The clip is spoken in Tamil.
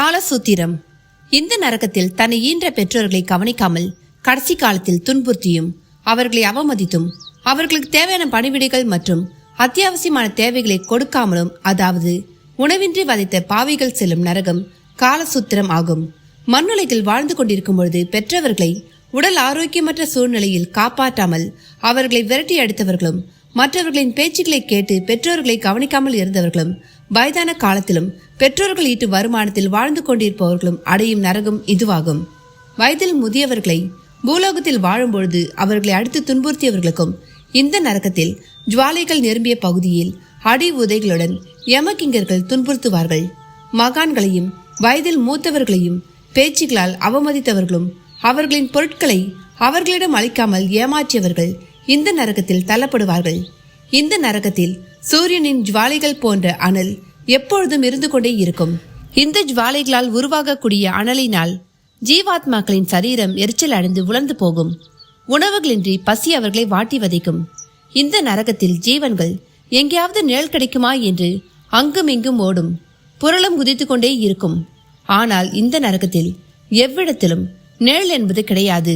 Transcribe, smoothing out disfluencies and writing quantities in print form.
காலசூத்திரம். இந்த நரகத்தில் தன்னை ஈன்ற பெற்றோர்களை கவனிக்காமல் கடைசி காலத்தில் துன்புறுத்தியும் அவர்களை அவமதித்தும் அவர்களுக்கு தேவையான பணிவிடைகள் மற்றும் அத்தியாவசியமான தேவைகளை கொடுக்காமலும், அதாவது உணவின்றி வதைத்த பாவிகள் செல்லும் நரகம் காலசூத்திரம் ஆகும். மண்ணுலகில் வாழ்ந்து கொண்டிருக்கும் பொழுது பெற்றவர்களை உடல் ஆரோக்கியமற்ற சூழ்நிலையில் காப்பாற்றாமல் அவர்களை விரட்டி அடித்தவர்களும், மற்றவர்களின் பேச்சுக்களை கேட்டு பெற்றோர்களை கவனிக்காமல் இருந்தவர்களும், வயதான காலத்திலும் பெற்றோர்கள் ஈட்டு வருமானத்தில் வாழ்ந்து கொண்டிருப்பவர்களும் அடையும் நரகம் இதுவாகும். வயதில் முதியவர்களை பூலோகத்தில் வாழும்பொழுது அவர்களை அடித்து துன்புறுத்தியவர்களுக்கும் இந்த நரகத்தில் ஜுவாலைகள் நிரம்பிய பகுதியில் அடி உதைகளுடன் யமகிங்கர்கள் துன்புறுத்துவார்கள். மகான்களையும் வயதில் மூத்தவர்களையும் பேச்சுகளால் அவமதித்தவர்களும் அவர்களின் பொருட்களை அவர்களிடம் அளிக்காமல் ஏமாற்றியவர்கள் இந்த நரகத்தில் தள்ளப்படுவார்கள். இந்த நரகத்தில் சூரியனின் ஜுவாலைகள் போன்ற அனல் எப்பொழுதும் இருந்து கொண்டே இருக்கும். இந்த ஜுவாலைகளால் உருவாகக்கூடிய அனலினால் ஜீவாத்மாக்களின் சரீரம் எரிச்சல் அடைந்து உலர்ந்து போகும். உணவுகளின்றி பசி அவர்களை வாட்டி வதைக்கும். இந்த நரகத்தில் ஜீவன்கள் எங்கேயாவது நிழல் கிடைக்குமா என்று அங்குமிங்கும் ஓடும், புரளும் குதித்து கொண்டே இருக்கும். ஆனால் இந்த நரகத்தில் எவ்விடத்திலும் நிழல் என்பது கிடையாது.